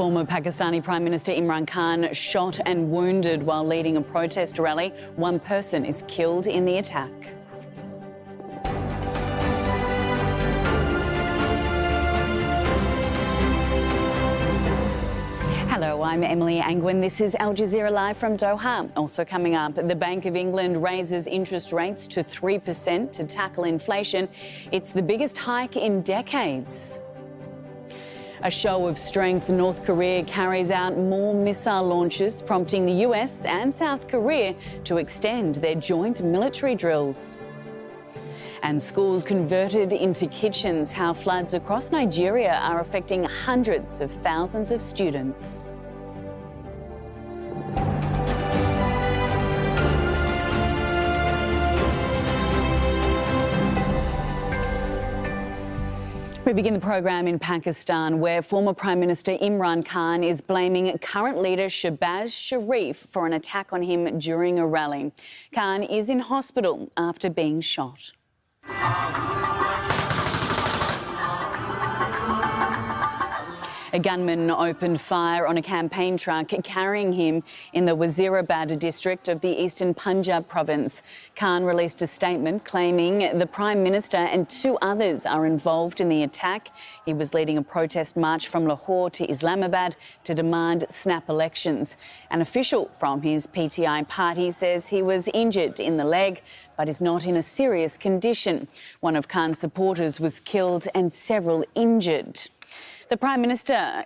Former Pakistani Prime Minister Imran Khan shot and wounded while leading a protest rally. One person is killed in the attack. Hello, I'm Emily Angwin. This is Aljazeera Live from Doha. Also coming up, the Bank of England raises interest rates to 3% to tackle inflation. It's the biggest hike in decades. A show of strength, North Korea carries out more missile launches, prompting the US and South Korea to extend their joint military drills. And schools converted into kitchens, how floods across Nigeria are affecting hundreds of thousands of students. We begin the program in Pakistan, where former Prime Minister Imran Khan is blaming current leader Shehbaz Sharif for an attack on him during a rally. Khan is in hospital after being shot. A gunman opened fire on a campaign truck carrying him in the Wazirabad district of the eastern Punjab province. Khan released a statement claiming the Prime Minister and two others are involved in the attack. He was leading a protest march from Lahore to Islamabad to demand snap elections. An official from his PTI party says he was injured in the leg but is not in a serious condition. One of Khan's supporters was killed and several injured. The Prime Minister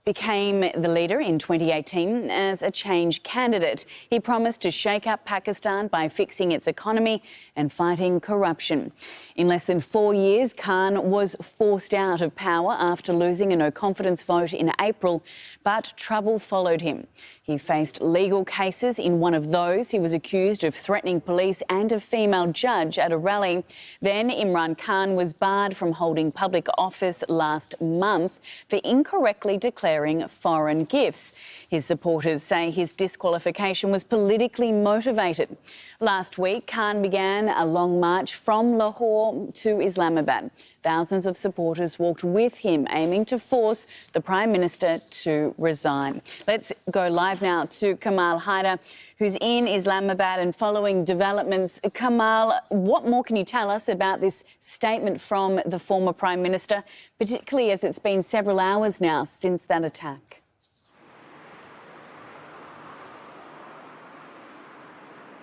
became the leader in 2018 as a change candidate. He promised to shake up Pakistan by fixing its economy and fighting corruption. In less than 4 years, Khan was forced out of power after losing a no-confidence vote in April, but trouble followed him. He faced legal cases. In one of those, he was accused of threatening police and a female judge at a rally. Then Imran Khan was barred from holding public office last month for incorrectly declaring foreign gifts. His supporters say his disqualification was politically motivated. Last week, Khan began a long march from Lahore to Islamabad. Thousands of supporters walked with him, aiming to force the Prime Minister to resign. Let's go live now to Kamal Haider, who's in Islamabad and following developments. Kamal, what more can you tell us about this statement from the former Prime Minister, particularly as it's been several hours now since that attack?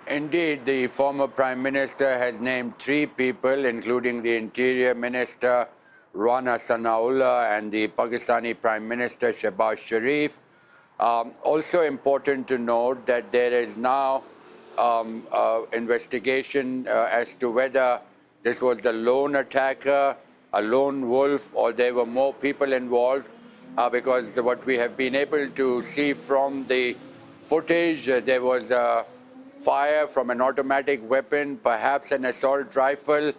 Indeed, the former Prime Minister has named 3 people, including the Interior Minister, Rana Sanaullah, and the Pakistani Prime Minister, Shehbaz Sharif. Also important to note that there is now investigation as to whether this was the lone attacker, a lone wolf, or there were more people involved, because what we have been able to see from the footage, there was fire from an automatic weapon, perhaps an assault rifle.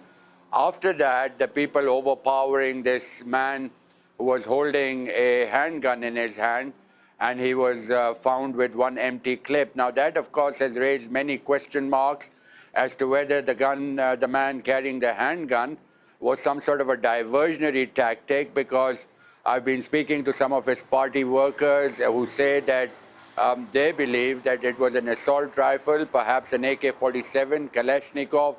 After that, the people overpowering this man who was holding a handgun in his hand, and he was found with one empty clip. Now that, of course, has raised many question marks as to whether the man carrying the handgun was some sort of a diversionary tactic, because I've been speaking to some of his party workers who say that they believe that it was an assault rifle, perhaps an AK-47 Kalashnikov,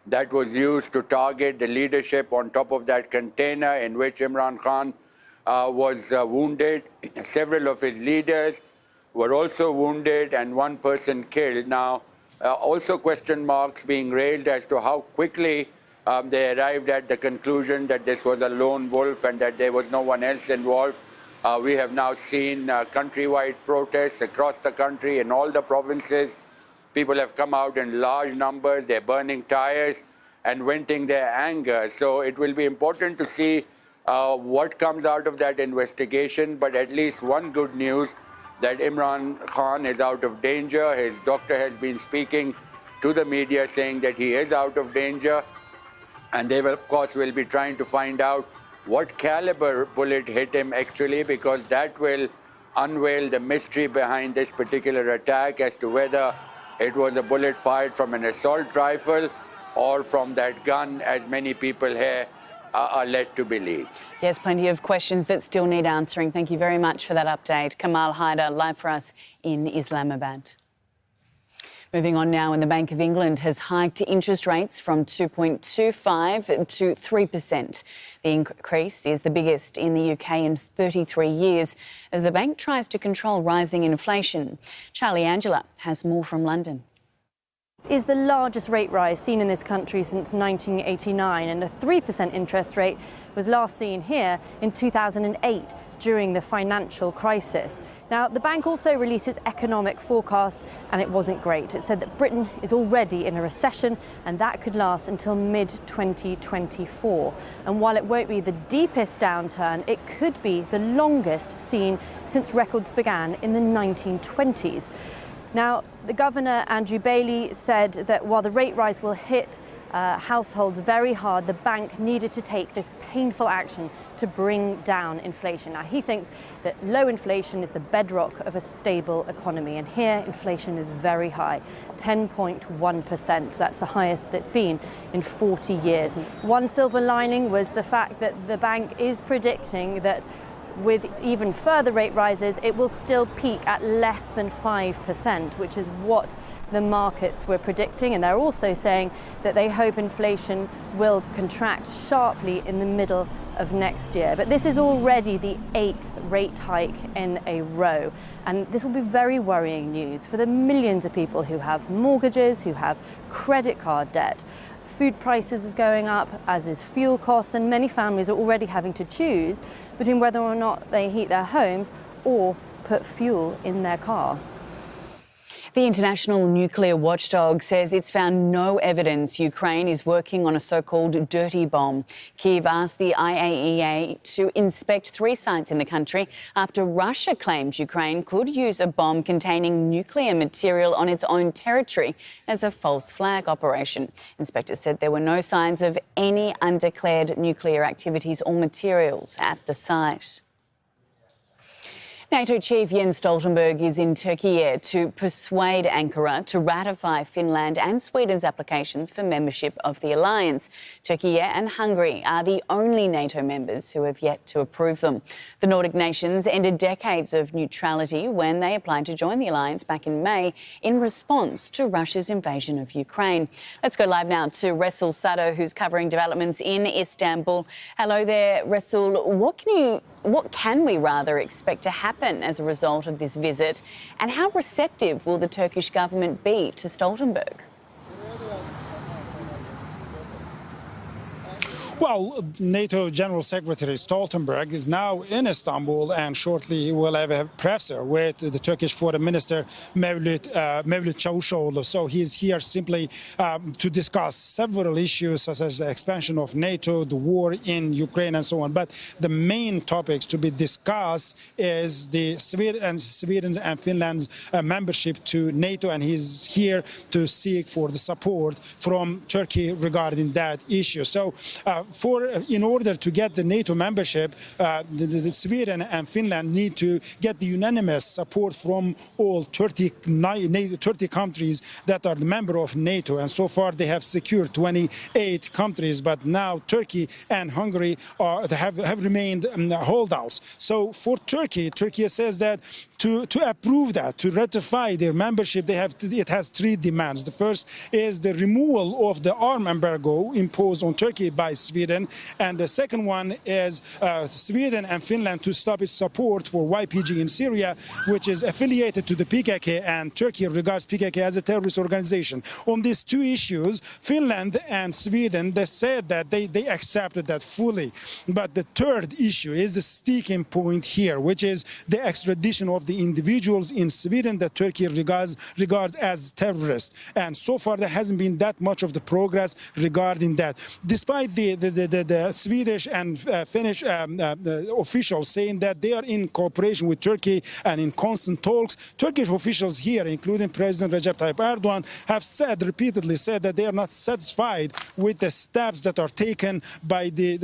that was used to target the leadership on top of that container in which Imran Khan was wounded. Several of his leaders were also wounded and one person killed. Now, also question marks being raised as to how quickly they arrived at the conclusion that this was a lone wolf and that there was no one else involved. We have now seen countrywide protests across the country in all the provinces. People have come out in large numbers. They're burning tires and venting their anger. So it will be important to see what comes out of that investigation. But at least one good news, that Imran Khan is out of danger. His doctor has been speaking to the media saying that he is out of danger. And they will, of course, will be trying to find out what caliber bullet hit him actually, because that will unveil the mystery behind this particular attack as to whether it was a bullet fired from an assault rifle or from that gun, as many people here are led to believe. Yes, plenty of questions that still need answering. Thank you very much for that update. Kamal Haider, live for us in Islamabad. Moving on now, and the Bank of England has hiked interest rates from 2.25% to 3%. The increase is the biggest in the UK in 33 years as the bank tries to control rising inflation. Charlie Angela has more from London. Is the largest rate rise seen in this country since 1989, and a 3% interest rate was last seen here in 2008 during the financial crisis. Now, the bank also released its economic forecast, and it wasn't great. It said that Britain is already in a recession, and that could last until mid-2024. And while it won't be the deepest downturn, it could be the longest seen since records began in the 1920s. Now, the Governor, Andrew Bailey, said that while the rate rise will hit households very hard, the bank needed to take this painful action to bring down inflation. Now, he thinks that low inflation is the bedrock of a stable economy. And here, inflation is very high, 10.1%. That's the highest it's been in 40 years. And one silver lining was the fact that the bank is predicting that with even further rate rises, it will still peak at less than 5%, which is what the markets were predicting. And they're also saying that they hope inflation will contract sharply in the middle of next year. But this is already the 8th rate hike in a row. And this will be very worrying news for the millions of people who have mortgages, who have credit card debt. Food prices is going up, as is fuel costs, and many families are already having to choose between whether or not they heat their homes or put fuel in their car. The international nuclear watchdog says it's found no evidence Ukraine is working on a so-called dirty bomb. Kyiv asked the IAEA to inspect 3 sites in the country after Russia claims Ukraine could use a bomb containing nuclear material on its own territory as a false flag operation. Inspectors said there were no signs of any undeclared nuclear activities or materials at the site. NATO Chief Jens Stoltenberg is in Turkey to persuade Ankara to ratify Finland and Sweden's applications for membership of the alliance. Turkey and Hungary are the only NATO members who have yet to approve them. The Nordic nations ended decades of neutrality when they applied to join the alliance back in May in response to Russia's invasion of Ukraine. Let's go live now to Resul Sado, who's covering developments in Istanbul. Hello there, Resul. What can we expect to happen as a result of this visit, and how receptive will the Turkish government be to Stoltenberg? Well, NATO General Secretary Stoltenberg is now in Istanbul, and shortly he will have a presser with the Turkish Foreign Minister Mevlut Çavuşoğlu. So he's here simply to discuss several issues such as the expansion of NATO, the war in Ukraine and so on. But the main topics to be discussed is the Sweden's and Finland's membership to NATO, and he's here to seek for the support from Turkey regarding that issue. So in order to get the NATO membership, the Sweden and Finland need to get the unanimous support from all 30 countries that are the member of NATO. And so far they have secured 28 countries, but now Turkey and Hungary have remained holdouts. So for Turkey says that to approve that, to ratify their membership, it has 3 demands. The first is the removal of the arms embargo imposed on Turkey by Sweden, and the second one is Sweden and Finland to stop its support for YPG in Syria, which is affiliated to the PKK, and Turkey regards PKK as a terrorist organization. On these 2 issues, Finland and Sweden, they said that they accepted that fully. But the third issue is the sticking point here, which is the extradition of the individuals in Sweden that Turkey regards as terrorists. And so far there hasn't been that much of the progress regarding that. Despite the Swedish and Finnish officials saying that they are in cooperation with Turkey and in constant talks, Turkish officials here, including President Recep Tayyip Erdogan, have repeatedly said that they are not satisfied with the steps that are taken by the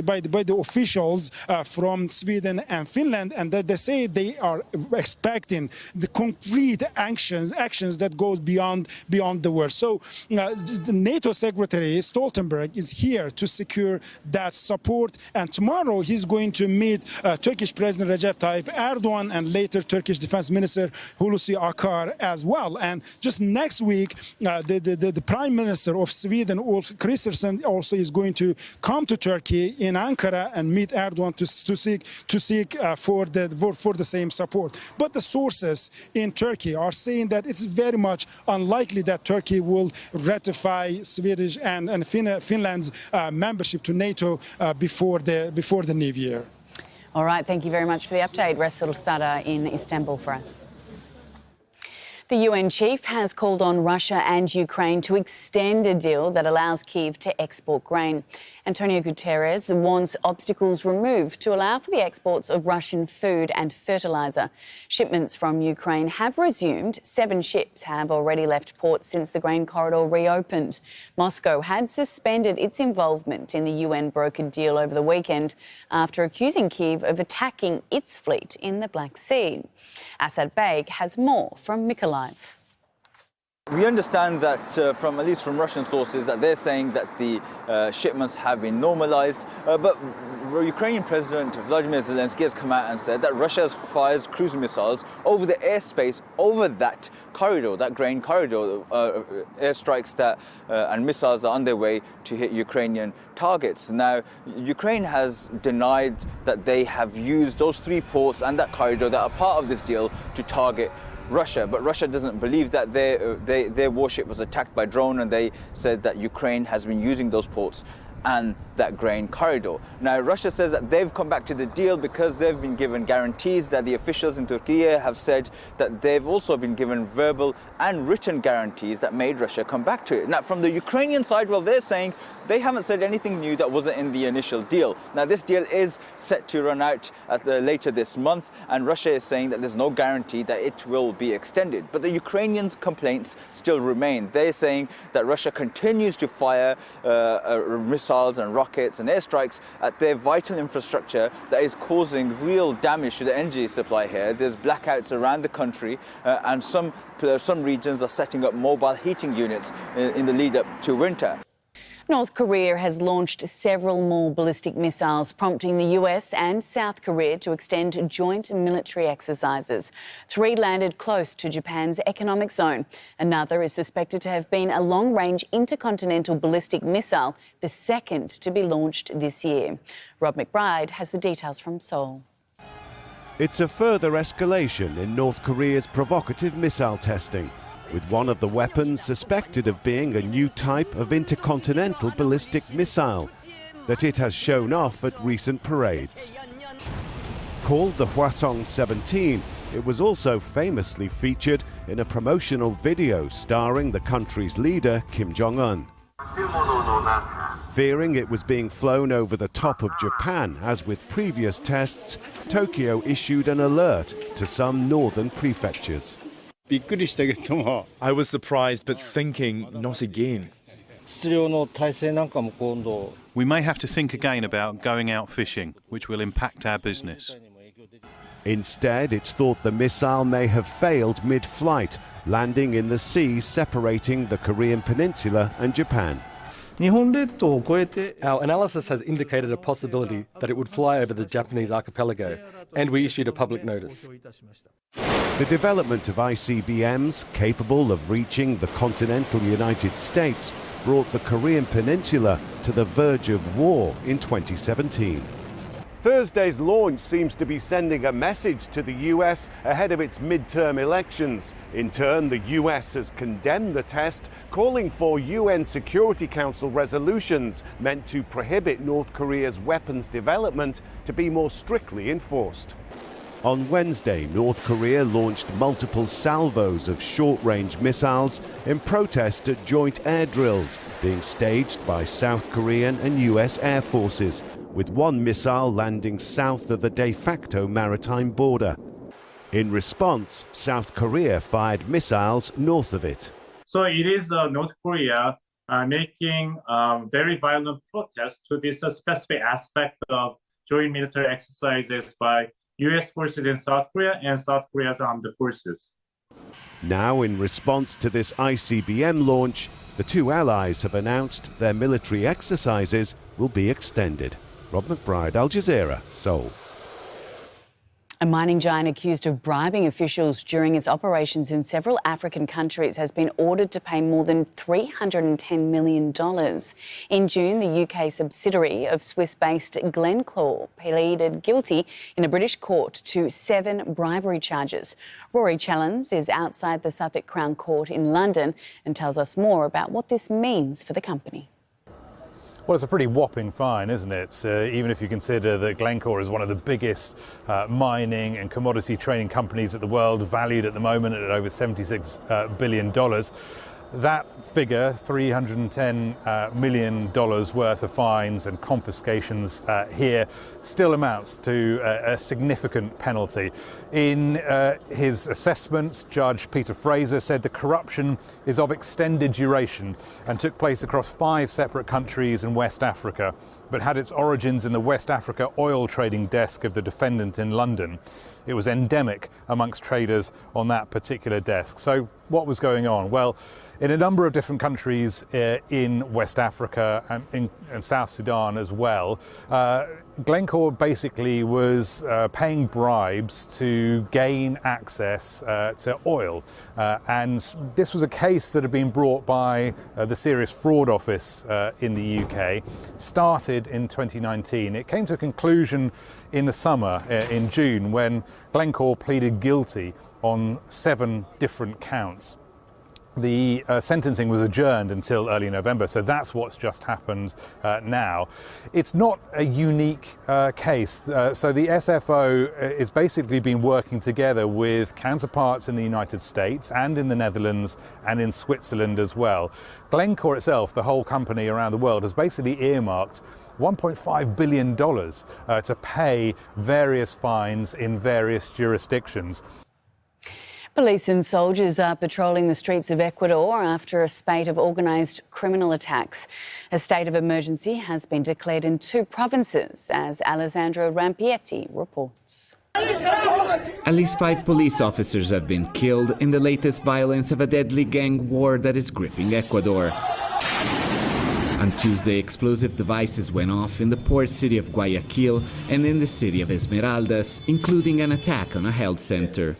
officials from Sweden and Finland, and that they say they are expecting the concrete actions that goes beyond the words. So the NATO Secretary Stoltenberg is here to secure that support. And tomorrow he's going to meet Turkish President Recep Tayyip Erdogan and later Turkish Defense Minister Hulusi Akar as well. And just next week, the Prime Minister of Sweden, Ulf Kristersson, also is going to come to Turkey in Ankara and meet Erdogan to seek for the same support. But the sources in Turkey are saying that it's very much unlikely that Turkey will ratify Swedish and Finland's membership to NATO before the new year. All right, thank you very much for the update. Resul Sada in Istanbul for us. The UN chief has called on Russia and Ukraine to extend a deal that allows Kyiv to export grain. Antonio Guterres wants obstacles removed to allow for the exports of Russian food and fertiliser. Shipments from Ukraine have resumed. 7 ships have already left port since the grain corridor reopened. Moscow had suspended its involvement in the UN-brokered deal over the weekend after accusing Kyiv of attacking its fleet in the Black Sea. Asad Beg has more from Mykolaiv. We understand that at least from Russian sources, that they're saying that the shipments have been normalized. But Ukrainian President Vladimir Zelensky has come out and said that Russia fires cruise missiles over the airspace over that corridor, that grain corridor. Airstrikes and missiles are on their way to hit Ukrainian targets. Now, Ukraine has denied that they have used those 3 ports and that corridor that are part of this deal to target Russia, but Russia doesn't believe that their warship was attacked by drone, and they said that Ukraine has been using those ports and that grain corridor. Now, Russia says that they've come back to the deal because they've been given guarantees, that the officials in Turkey have said that they've also been given verbal and written guarantees that made Russia come back to it. Now, from the Ukrainian side, well, they're saying they haven't said anything new that wasn't in the initial deal. Now, this deal is set to run out later this month, and Russia is saying that there's no guarantee that it will be extended. But the Ukrainians' complaints still remain. They're saying that Russia continues to fire missiles and rockets and airstrikes at their vital infrastructure that is causing real damage to the energy supply here. There's blackouts around the country, and some regions are setting up mobile heating units in the lead up to winter. North Korea has launched several more ballistic missiles, prompting the US and South Korea to extend joint military exercises. 3 landed close to Japan's economic zone. Another is suspected to have been a long-range intercontinental ballistic missile, the second to be launched this year. Rob McBride has the details from Seoul. It's a further escalation in North Korea's provocative missile testing, with one of the weapons suspected of being a new type of intercontinental ballistic missile that it has shown off at recent parades. Called the Hwasong 17, it was also famously featured in a promotional video starring the country's leader, Kim Jong-un. Fearing it was being flown over the top of Japan, as with previous tests, Tokyo issued an alert to some northern prefectures. I was surprised, but thinking, not again. We may have to think again about going out fishing, which will impact our business. Instead, it's thought the missile may have failed mid-flight, landing in the sea separating the Korean peninsula and Japan. Our analysis has indicated a possibility that it would fly over the Japanese archipelago, and we issued a public notice. The development of ICBMs capable of reaching the continental United States brought the Korean peninsula to the verge of war in 2017. Thursday's launch seems to be sending a message to the US ahead of its midterm elections. In turn, the US has condemned the test, calling for UN Security Council resolutions meant to prohibit North Korea's weapons development to be more strictly enforced. On Wednesday, North Korea launched multiple salvos of short-range missiles in protest at joint air drills being staged by South Korean and US air forces, with one missile landing south of the de facto maritime border. In response, South Korea fired missiles north of it. So it is North Korea making very violent protest to this specific aspect of joint military exercises by U.S. forces in South Korea and South Korea's armed forces. Now, in response to this ICBM launch, The two allies have announced their military exercises will be extended. Rob McBride, Aljazeera, Seoul. A mining giant accused of bribing officials during its operations in several African countries has been ordered to pay more than $310 million. In June, the UK subsidiary of Swiss-based Glencore pleaded guilty in a British court to 7 bribery charges. Rory Challens is outside the Suffolk Crown Court in London and tells us more about what this means for the company. Well, it's a pretty whopping fine, isn't it? Even if you consider that Glencore is one of the biggest mining and commodity trading companies in the world, valued at the moment at over $76 billion. That figure, $310 million worth of fines and confiscations here, still amounts to a significant penalty. In his assessment, Judge Peter Fraser said the corruption is of extended duration and took place across 5 separate countries in West Africa, but had its origins in the West Africa oil trading desk of the defendant in London. It was endemic amongst traders on that particular desk. So what was going on? Well, in a number of different countries in West Africa and in South Sudan as well, Glencore basically was paying bribes to gain access to oil. And this was a case that had been brought by the Serious Fraud Office in the UK, started in 2019. It came to a conclusion in the summer, in June, when Glencore pleaded guilty on 7 different counts. The sentencing was adjourned until early November, so that's what's just happened now. It's not a unique case. So the SFO is basically been working together with counterparts in the United States and in the Netherlands and in Switzerland as well. Glencore itself, the whole company around the world, has basically earmarked $1.5 billion to pay various fines in various jurisdictions. Police and soldiers are patrolling the streets of Ecuador after a spate of organised criminal attacks. A state of emergency has been declared in 2 provinces, as Alessandro Rampietti reports. At least 5 police officers have been killed in the latest violence of a deadly gang war that is gripping Ecuador. On Tuesday, explosive devices went off in the port city of Guayaquil and in the city of Esmeraldas, including an attack on a health center.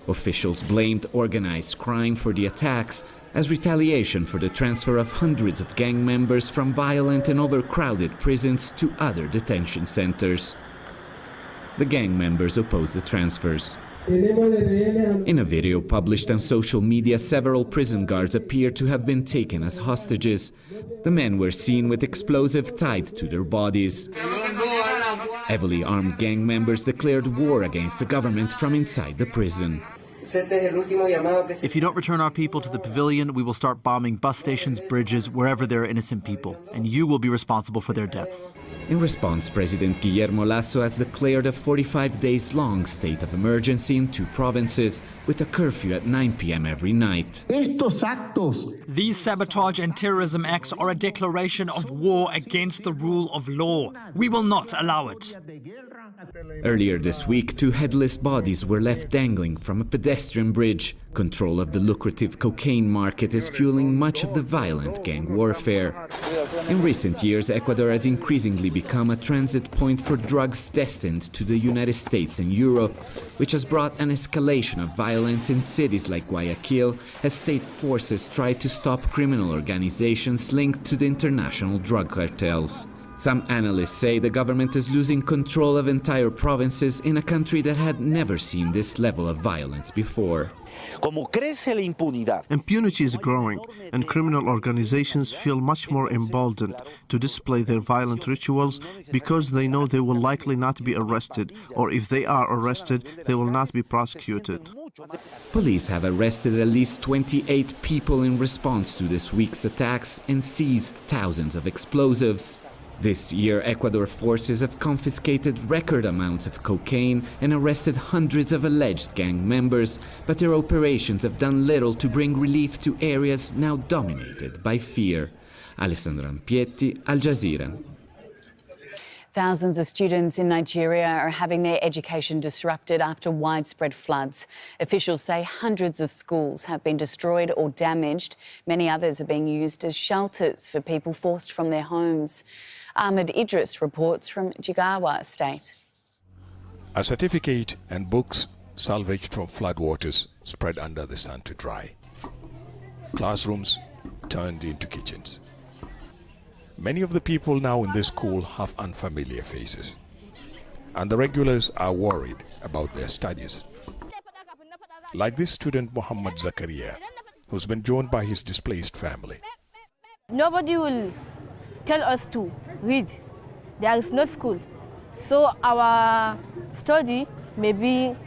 Officials blamed organized crime for the attacks as retaliation for the transfer of hundreds of gang members from violent and overcrowded prisons to other detention centers. The gang members opposed the transfers. In a video published on social media, several prison guards appear to have been taken as hostages. The men were seen with explosives tied to their bodies. Heavily armed gang members declared war against the government from inside the prison. If you don't return our people to the pavilion, we will start bombing bus stations, bridges, wherever there are innocent people, and you will be responsible for their deaths. In response, President Guillermo Lasso has declared a 45-days-long state of emergency in 2 provinces, with a curfew at 9 p.m. every night. These sabotage and terrorism acts are a declaration of war against the rule of law. We will not allow it. Earlier this week, 2 headless bodies were left dangling from a pedestrian bridge. Control of the lucrative cocaine market is fueling much of the violent gang warfare. In recent years, Ecuador has increasingly become a transit point for drugs destined to the United States and Europe, which has brought an escalation of violence in cities like Guayaquil as state forces try to stop criminal organizations linked to the international drug cartels. Some analysts say the government is losing control of entire provinces in a country that had never seen this level of violence before. Impunity is growing, and criminal organizations feel much more emboldened to display their violent rituals because they know they will likely not be arrested, or if they are arrested, they will not be prosecuted. Police have arrested at least 28 people in response to this week's attacks and seized thousands of explosives. This year, Ecuador forces have confiscated record amounts of cocaine and arrested hundreds of alleged gang members, but their operations have done little to bring relief to areas now dominated by fear. Alessandro Rampietti, Aljazeera. Thousands of students in Nigeria are having their education disrupted after widespread floods. Officials say hundreds of schools have been destroyed or damaged. Many others are being used as shelters for people forced from their homes. Ahmed Idris reports from Jigawa State. A certificate and books salvaged from floodwaters spread under the sun to dry. Classrooms turned into kitchens. Many of the people now in this school have unfamiliar faces, and the regulars are worried about their studies. Like this student Muhammad Zakaria, who's been joined by his displaced family. Nobody will tell us to read. There is no school. So our study may be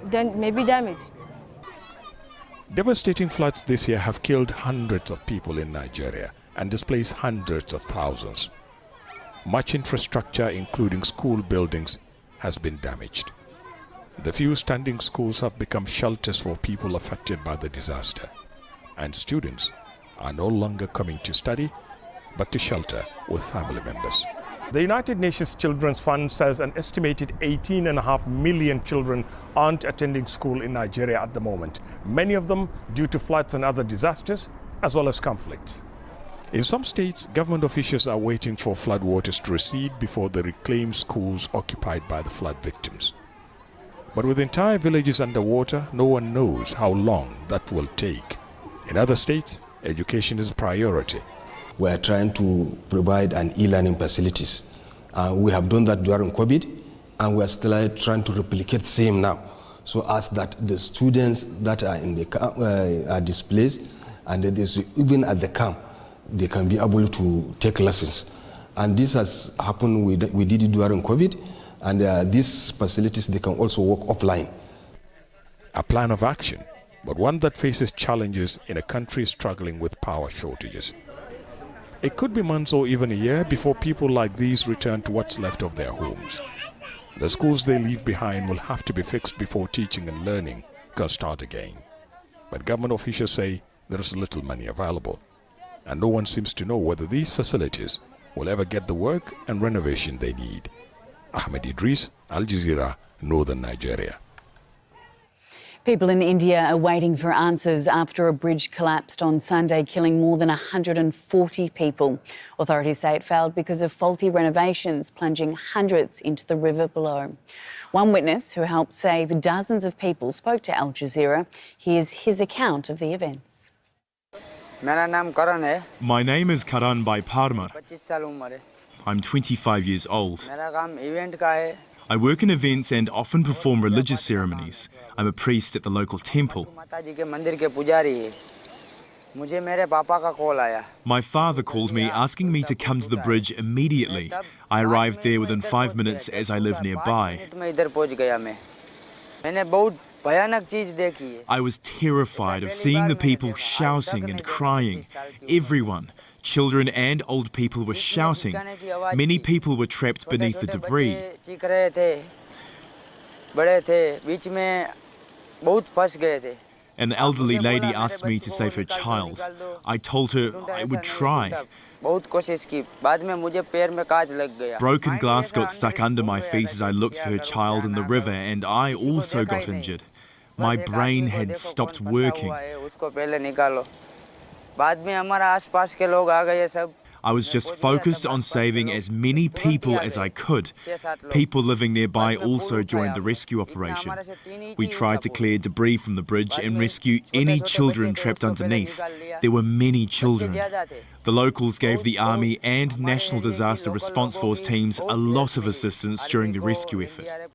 damaged. Devastating floods this year have killed hundreds of people in Nigeria and displaced hundreds of thousands. Much infrastructure, including school buildings, has been damaged. The few standing schools have become shelters for people affected by the disaster, and students are no longer coming to study, but to shelter with family members. The United Nations Children's Fund says an estimated 18.5 million children aren't attending school in Nigeria at the moment, many of them due to floods and other disasters, as well as conflicts. In some states, government officials are waiting for floodwaters to recede before they reclaim schools occupied by the flood victims. But with entire villages underwater, no one knows how long that will take. In other states, education is a priority. We are trying to provide an e-learning facilities. We have done that during COVID, and we are still trying to replicate same now, so as that the students that are in the camp are displaced, and that is even at the camp, they can be able to take lessons. And this has happened, we did it during COVID, and these facilities, they can also work offline. A plan of action, but one that faces challenges in a country struggling with power shortages. It could be months or even a year before people like these return to what's left of their homes. The schools they leave behind will have to be fixed before teaching and learning can start again. But government officials say there is little money available, and no one seems to know whether these facilities will ever get the work and renovation they need. Ahmed Idris, Aljazeera, Northern Nigeria. People in India are waiting for answers after a bridge collapsed on Sunday, killing more than 140 people. Authorities say it failed because of faulty renovations, plunging hundreds into the river below. One witness who helped save dozens of people spoke to Al Jazeera. Here's his account of the events. My name is Karan Bhai Parmar. I'm 25 years old. I work in events and often perform religious ceremonies. I'm a priest at the local temple. My father called me asking me to come to the bridge immediately. I arrived there within 5 minutes as I live nearby. I was terrified of seeing the people shouting and crying. Everyone, children and old people, were shouting. Many people were trapped beneath the debris. An elderly lady asked me to save her child. I told her I would try. Broken glass got stuck under my feet as I looked for her child in the river, and I also got injured. My brain had stopped working. I was just focused on saving as many people as I could. People living nearby also joined the rescue operation. We tried to clear debris from the bridge and rescue any children trapped underneath. There were many children. The locals gave the Army and National Disaster Response Force teams a lot of assistance during the rescue effort.